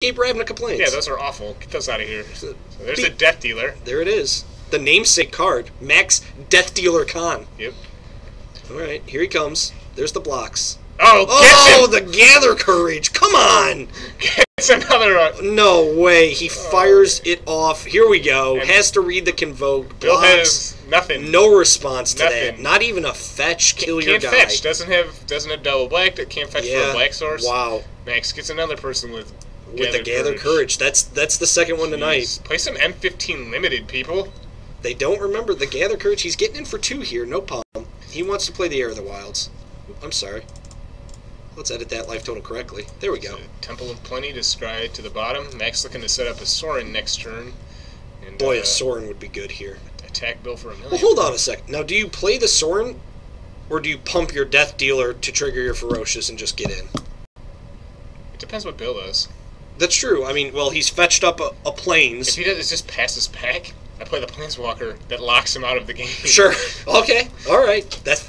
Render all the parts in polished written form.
Gabe Ravna complains. Yeah, those are awful. Get those out of here. So there's the Death Dealer. There it is. The namesake card. Max Death Dealer Kahn. Yep. Alright, here he comes. There's the blocks. Oh, the Gather Courage. Come on. It's another one. No way. He fires it off. Here we go. And has to read the Convoke. Bill has nothing. No response to that. Not even a fetch. Kill your guy. Can't fetch. Doesn't have double black. That can't fetch for a black source. Wow. Max gets another person with the Gather Courage. That's the second one tonight. Play some M15 limited, people. They don't remember the Gather Courage. He's getting in for 2 here. No problem. He wants to play the Heir of the Wilds. I'm sorry. Let's edit that life total correctly. There we go. So Temple of Plenty to scry to the bottom. Max looking to set up a Sorin next turn. And, boy, a Sorin would be good here. Attack Bill for $1 million. Well, hold on a second. Now, do you play the Sorin, or do you pump your Death Dealer to trigger your Ferocious and just get in? It depends what Bill does. That's true. I mean, well, he's fetched up a Plains. If he does, just pass his pack. I play the Planeswalker that locks him out of the game. Sure. Okay. All right. That's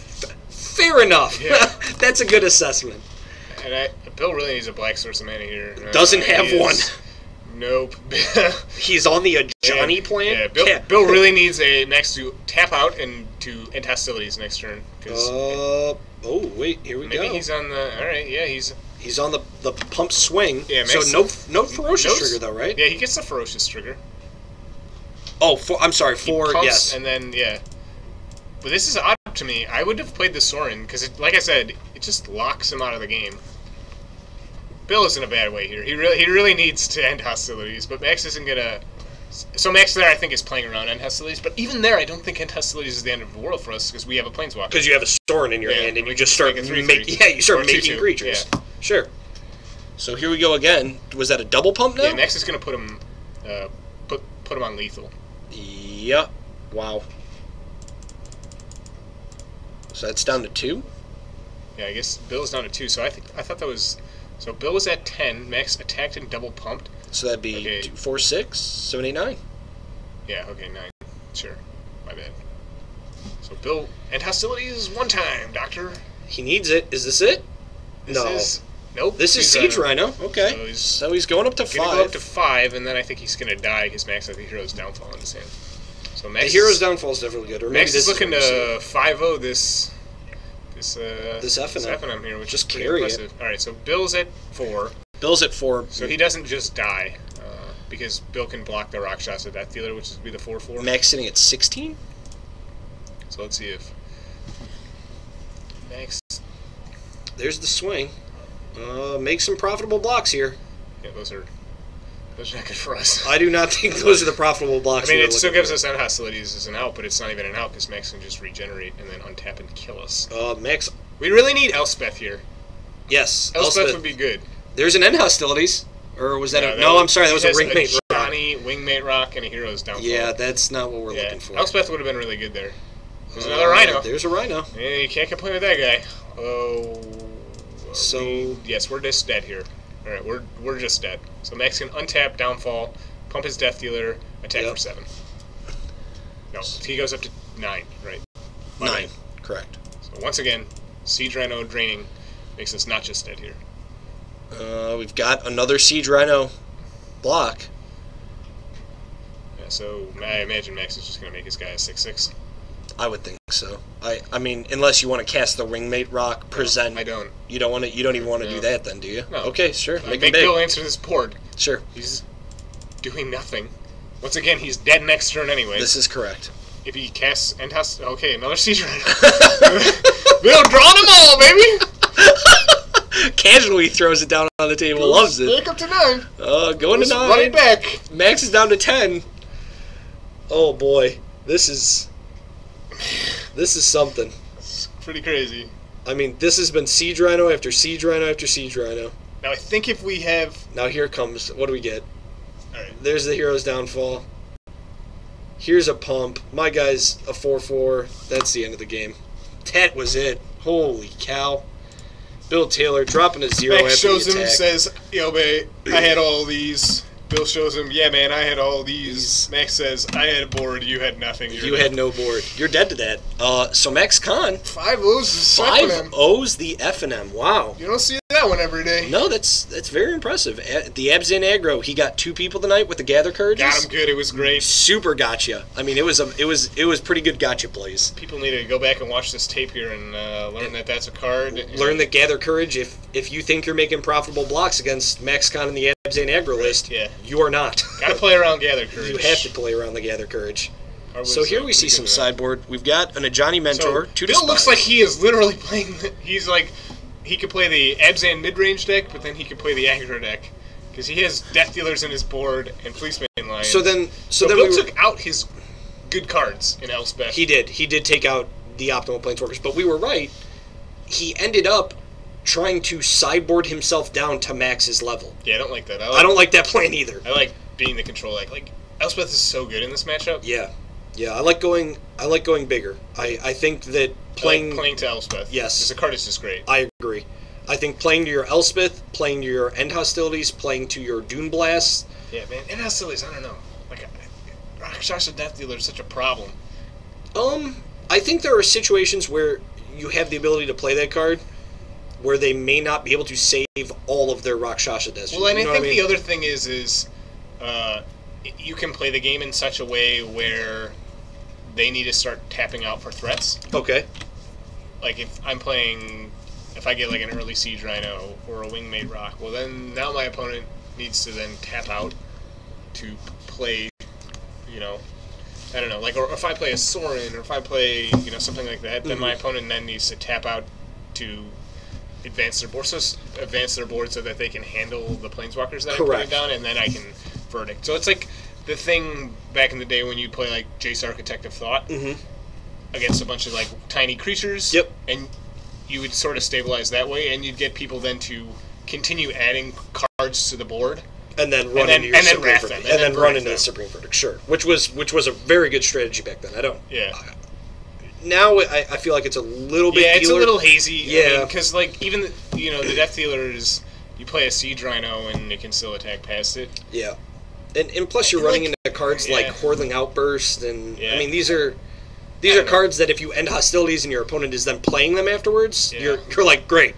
fair enough. Yeah. That's a good assessment. And Bill really needs a black source of mana here. Doesn't have one. Nope. He's on the Johnny plan? Yeah, Bill really needs a Max to tap out and to end hostilities next turn. Oh, wait, here we go. Maybe he's on the... Alright, yeah, he's on the pump swing. Yeah, so no Ferocious trigger, though, right? Yeah, he gets the Ferocious trigger. Oh, I'm sorry, 4, pumps, yes. And then, yeah. But this is odd to me. I would have played the Sorin, because, like I said, it just locks him out of the game. Bill is in a bad way here. He really needs to end hostilities, but Max isn't gonna. So Max there, I think, is playing around end hostilities, but even there, I don't think end hostilities is the end of the world for us because we have a Planeswalker. Because you have a Sorin in your hand, and you just start making creatures. Yeah. Sure. So here we go again. Was that a double pump now? Yeah, Max is gonna put him, put him on lethal. Yep. Wow. So that's down to 2. Yeah, I guess Bill's down to 2. So I thought that was. So Bill was at 10, Max attacked and double pumped. So that'd be 2, 4, 6, 7, 8, 9. Yeah, okay, 9. Sure. My bad. So Bill, and hostilities 1 time, Doctor. He needs it. Is this it? Nope. This is Siege Rhino. Okay. So he's going up to 5. Gonna go up to 5, and then I think he's gonna die because Max has the Hero's Downfall in his hand. So Max the Hero's Downfall is definitely good. Or Max is looking to 5-0 this FNM. FNM here, which just is pretty carry impressive. All right, so Bill's at 4. Bill's at 4. So he doesn't just die because Bill can block the rock shots of Death Dealer, which would be the 4/4. Max sitting at 16. So let's see if Max. There's the swing. Make some profitable blocks here. Yeah, those are not good for us. I do not think those are the profitable blocks. I mean, it still gives us end hostilities as an out, but it's not even an out because Max can just regenerate and then untap and kill us. Max. We really need Elspeth here. Yes, Elspeth would be good. There's an end hostilities, or was that I'm sorry, that was a Wingmate Rock. Johnny, Wingmate Rock, and a Hero's Downfall. Yeah, that's not what we're looking for. Elspeth would have been really good there. There's another Rhino. There's a Rhino. Yeah, you can't complain with that guy. So yes, we're just dead here. All right, we're just dead. So Max can untap, Downfall, pump his Death Dealer, attack for 7. No, he goes up to 9, right? 9, correct. So once again, Siege Rhino draining makes us not just dead here. We've got another Siege Rhino block. Yeah, so I imagine Max is just going to make his guy a 6/6. I would think so. I mean, unless you want to cast the Wingmate Rock, present. No, I don't. You don't want to. You don't even want to do that, then, do you? No. Okay, sure. Make Bill answer this board. Sure. He's doing nothing. Once again, he's dead next turn anyway. This is correct. If he casts and has okay, another Siege Rhino. Bill drawing them all, baby. Casually throws it down on the table. Loves it. Back up to 9. Going to 9. Running back. Max is down to 10. Oh boy, this is something. It's pretty crazy. I mean, this has been Siege Rhino after Siege Rhino after Siege Rhino. Now I think if we have... Now here comes... What do we get? Alright. There's the Hero's Downfall. Here's a pump. My guy's a 4/4. That's the end of the game. That was it. Holy cow. Bill Taylor dropping a 0 Max after shows the him, attack. says, yo, babe, I had all these. Bill shows him, yeah, man, I had all these. Max says, I had a board, you had nothing. You had no board. You're dead to that. So Max Kahn. 5-0's the 5-0's the FNM. Wow. You don't see that that one every day. No, that's very impressive. The Abzan aggro, he got 2 people tonight with the Gather Courages. Got him good. It was great. Super gotcha. I mean, it was pretty good gotcha plays. People need to go back and watch this tape here and learn that that's a card. Learn that Gather Courage. If you think you're making profitable blocks against Max Kahn in the Abzan aggro list, you are not. Got to play around Gather Courage. You have to play around the Gather Courage. So here we see some sideboard. We've got an Ajani Mentor, 2 Bill looks like he is literally playing. He's like, he could play the Abzan mid-range deck, but then he could play the aggro deck because he has Death Dealers in his board and Policeman Lions. So then Bill took out his good cards in Elspeth. He did take out the optimal Planeswalkers, but we were right. He ended up trying to sideboard himself down to Max's level. Yeah, I don't like that. I don't like that plan either. I like being the control deck. Like Elspeth is so good in this matchup. Yeah, I like going bigger. I think that playing to Elspeth. Yes, because the card is just great. I agree. I think playing to your Elspeth, playing to your End Hostilities, playing to your Dune Blasts. Yeah, man, End Hostilities. I don't know. Like Rakshasa Death Dealer is such a problem. I think there are situations where you have the ability to play that card where they may not be able to save all of their Rakshasa Death. Well, and I think the other thing is you can play the game in such a way where they need to start tapping out for threats. Okay. Like if I get like an early Siege Rhino or a Wingmate Rock, well then now my opponent needs to then tap out to play, I don't know, like, or if I play a Sorin, or if I play, something like that, then my opponent then needs to tap out to advance their board, so that they can handle the Planeswalkers that I'm putting down, and then I can verdict. So it's like the thing back in the day when you play like Jace Architect of Thought against a bunch of like tiny creatures, and you would sort of stabilize that way, and you'd get people then to continue adding cards to the board. And then run into your Supreme Verdict. And then run into the Supreme Verdict, sure. Which was a very good strategy back then. Now I feel like it's a little bit. Yeah, it's a little hazy. Yeah, because like even the Death Dealers, you play a Siege Rhino and it can still attack past it. Yeah, and plus you're running into cards like Hordeling Outburst, and I mean these are cards that if you end hostilities and your opponent is then playing them afterwards, you're like, great,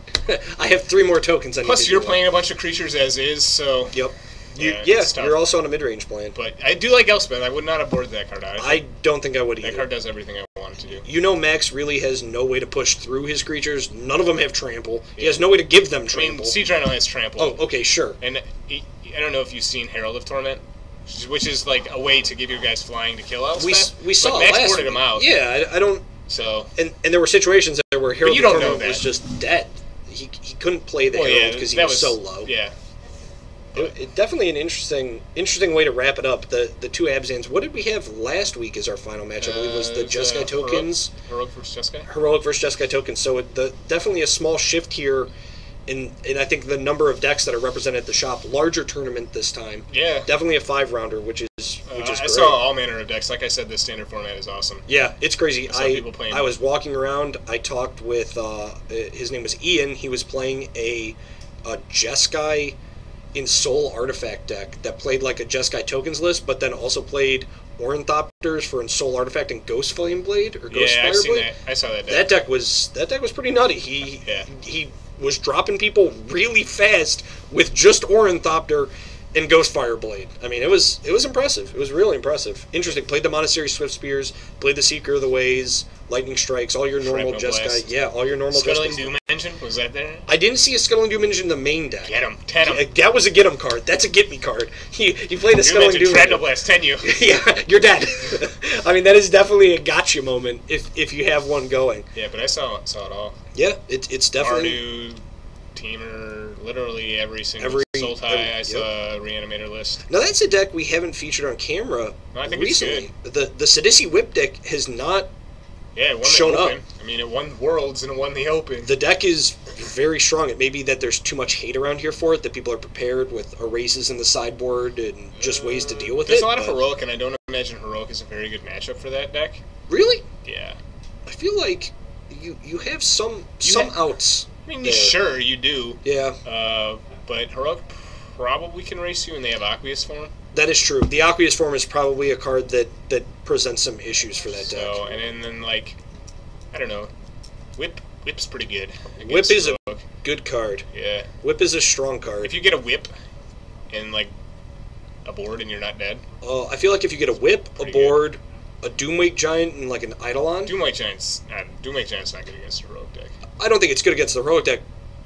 I have 3 more tokens. Plus you're playing a bunch of creatures as is, so you're also on a mid-range plan. But I do like Elspeth. I would not have boarded that card out. I don't think I would either. That card does everything I want it to do. Max really has no way to push through his creatures. None of them have trample. He has no way to give them trample. I mean, Siege Rhino has trample. Oh, okay, sure. And I don't know if you've seen Herald of Torment, which is like a way to give your guys flying to kill Elspeth. We saw Max last boarded him out. Yeah, I don't. So and there were situations there where Herald of Torment was just dead. He couldn't play the Herald because he was so low. Yeah. It definitely an interesting way to wrap it up. The 2 Abzans. What did we have last week as our final match? I believe it was the Jeskai tokens. Heroic versus Jeskai. Heroic versus Jeskai tokens. So definitely a small shift here in I think the number of decks that are represented at the shop. Larger tournament this time. Yeah. Definitely a 5-rounder, which is great. I saw all manner of decks. Like I said, the standard format is awesome. Yeah, it's crazy. I was walking around. I talked with his name was Ian. He was playing a Jeskai in Soul Artifact deck that played like a Jeskai tokens list, but then also played Ornithopters for Soul Artifact and Ghost Flame Blade or Ghost Fire Blade. That. I saw that deck. That deck was pretty nutty. He was dropping people really fast with just Ornithopter and Ghost Fire Blade. I mean, it was impressive. It was really impressive. Interesting. Played the Monastery Swift Spears, played the Seeker of the Ways, Lightning Strikes, all your normal Jeskai. Yeah, all your normal Jeskai. Scuttling Doom Engine, was that there? I didn't see a Scuttling Doom Engine in the main deck. Get him. 10 him. That was a get him card. That's a get me card. He played a Scuttling Doom Engine. Blast 10 you. Yeah, you're dead. I mean, that is definitely a gotcha moment if you have one going. Yeah, but I saw it all. Yeah, it's definitely... Mardu, Teamer, literally every single Sultai I saw a Reanimator list. Now that's a deck we haven't featured on camera recently. The Sidisi Whip deck has not shown up. I mean, it won Worlds and it won the Open. The deck is very strong. It may be that there's too much hate around here for it, that people are prepared with erases in the sideboard and just ways to deal with there's it. There's a lot of Heroic, and I don't imagine Heroic is a very good matchup for that deck. Really? Yeah. I feel like you have some outs. I mean, sure, you do. Yeah. But Heroic probably can race you, and they have Aqueous Form. That is true. The Aqueous Form is probably a card that presents some issues for that deck. And then, like, I don't know. Whip's pretty good. Whip is a Good card. Yeah. Whip is a strong card. If you get a whip and, like, a board and you're not dead. I feel like if you get a whip, a Pretty board, a Doomwake Giant, and like an Eidolon. Doomwake Giant's not good against a heroic deck. I don't think it's good against the heroic deck,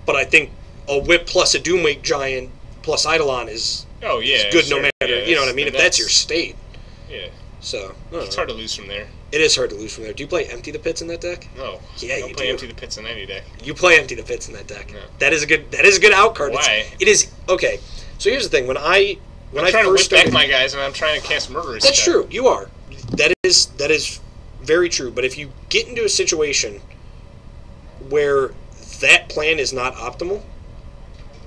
but I think a whip plus a Doomwake Giant plus Eidolon is good no matter. Yeah, you know what I mean? If that's your state. Yeah. So it's hard to lose from there. It is hard to lose from there. Do you play Empty the Pits in that deck? No. Yeah, don't you play do. Empty the Pits in any deck. You play Empty the Pits in that deck. No. That is a good out card. Why? It is okay. So here's the thing: when I'm trying to whip started, back my guys, and I'm trying to cast Murderous. That's true. You are. That is very true. But if you get into a situation where that plan is not optimal,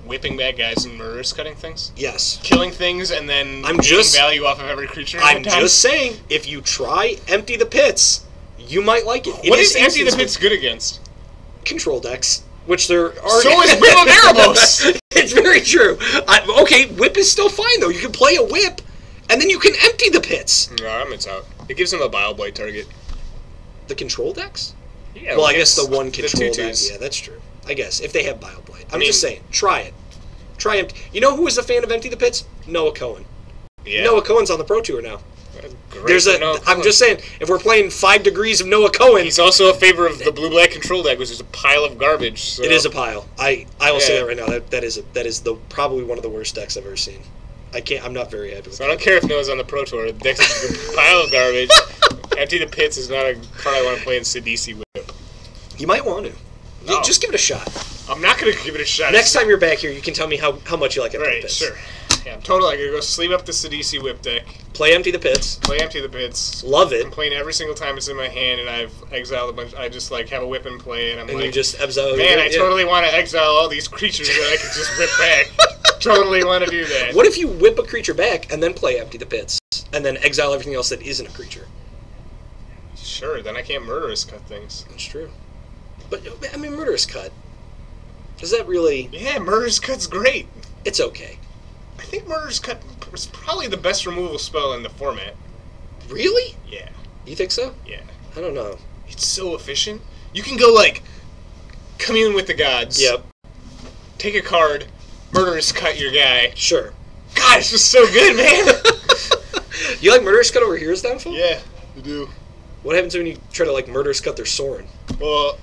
whipping bad guys and Murderous cutting things, yes, killing things, and then getting value off of every creature. I'm just saying, if you try Empty the Pits, you might like it. What is Empty the Pits good against? Control decks, which there are. So is Whip of Erebos. It's very true. Okay, Whip is still fine though. You can play a Whip, and then you can Empty the Pits. No, it's out. It gives him a Bile Blight target. The control decks? Yeah. Well, I guess the one control the deck. 2/2s. Yeah, that's true. I guess if they have Bile Blight. I'm just saying, try it. Try Empty. You know who is a fan of Empty the Pits? Noah Cohen. Yeah. Noah Cohen's on the Pro Tour now. Great I'm just saying, if we're playing 5 degrees of Noah Cohen, he's also a favor of the blue-black control deck, which is a pile of garbage. So. It is a pile. I will say that right now. That is probably one of the worst decks I've ever seen. I'm not very happy with So I don't care if Noah's on the Pro Tour. The deck's a pile of garbage. Empty the Pits is not a card I want to play in Sidisi Whip. You might want to. No. Just give it a shot. I'm not going to give it a shot. Next time you're back here, you can tell me how much you like Empty the Pits. Right, sure. Yeah, I'm totally going to go sleeve up the Sidisi Whip deck. Play Empty the Pits. Play Empty the Pits. Love it. Complain every single time it's in my hand, and I've exiled a bunch. I just have a whip and play, and you just exile. Man, I totally want to exile all these creatures that I can just whip back. Totally want to do that. What if you whip a creature back and then play Empty the Pits, and then exile everything else that isn't a creature? Sure, then I can't Murderous cut things. That's true. But I mean, Murderous Cut. Does that really? Yeah, Murderous Cut's great. It's okay. I think Murderous Cut is probably the best removal spell in the format. Really? Yeah. You think so? Yeah. I don't know. It's so efficient. You can go, commune with the gods. Yep. Take a card, Murderous Cut your guy. Sure. God, it's just so good, man! You like Murderous Cut over Hero's Downfall? Yeah, I do. What happens when you try to, Murderous Cut their Sorin? Well,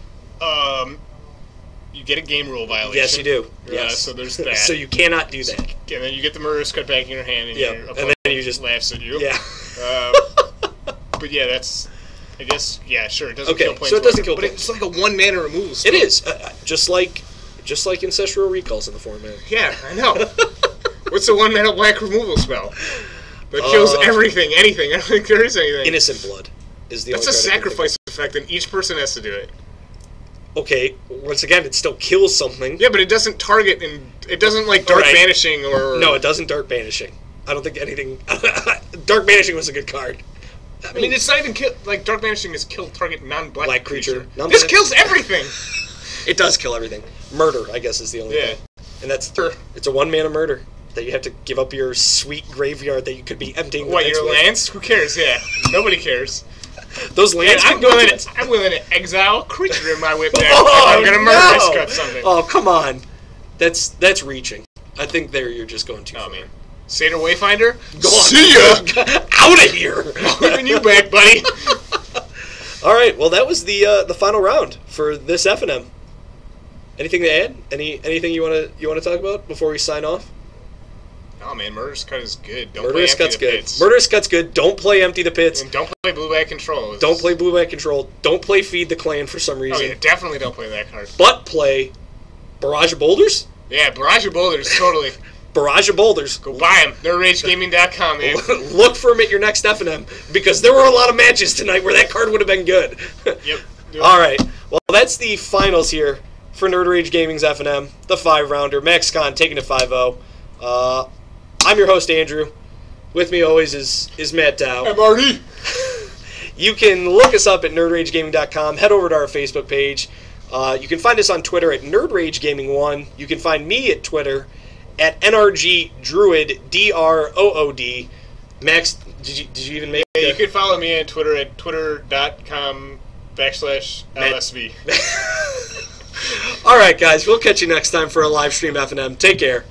you get a game rule violation. Yes, you do. Yes. So there's that. So you cannot do that. And then you get the Murderous Cut back in your hand, and your opponent and then you just laughs at you. Yeah. But yeah, that's... I guess, yeah, sure. It doesn't kill Planeswalker. So it doesn't kill But it's like a one-mana removal spell. It is. Just like Ancestral Recalls in the format. Yeah, I know. What's a one-mana black removal spell? That kills everything, anything. I don't think there is anything. Innocent Blood is the That's only a sacrifice effect, and each person has to do it. Okay, once again, it still kills something. Yeah, but it doesn't target, and it doesn't, Dark Banishing or... No, it doesn't Dark Banishing. I don't think anything... Dark Banishing was a good card. I mean, it's not even kill... Dark Banishing is kill target non-black creature. This kills everything! It does kill everything. Murder, I guess, is the only thing. And that's... It's a one-mana murder that you have to give up your sweet graveyard that you could be emptying. What, your lands? Who cares? Yeah, nobody cares. Those lands I'm willing to exile a creature in my whip deck. I'm going to Murderous Cut something. Oh, come on. That's reaching. I think you're just going too far. Man. Satyr Wayfinder? Go on. See ya! Out of here! Leaving you back, buddy. All right, well, that was the final round for this FNM. Anything to add? Anything you want to talk about before we sign off? Oh man, Murderous Cut is good. Murderous Cut's good. Murderous Cut's good. Don't play Empty the Pits. And don't play Blue-Black Control. Don't play Blue-Black Control. Don't play Feed the Clan for some reason. Oh yeah, definitely don't play that card. But play Barrage of Boulders? Yeah, Barrage of Boulders, totally. Barrage of Boulders. Go buy them. NerdRageGaming.com, man. Look for them at your next FNM, because there were a lot of matches tonight where that card would have been good. Yep. All right. Well, that's the finals here for Nerd Rage Gaming's FNM, the 5-rounder. Max Kahn taking it 5-0. I'm your host, Andrew. With me always is Matt Dow. MRD. You can look us up at nerdragegaming.com. Head over to our Facebook page. You can find us on Twitter at NerdRageGaming1. You can find me at Twitter at NRG Druid, DROOD. Max, did you even make it? Yeah, you can follow me on Twitter at twitter.com/LSV. All right, guys. We'll catch you next time for a live stream FNM. Take care.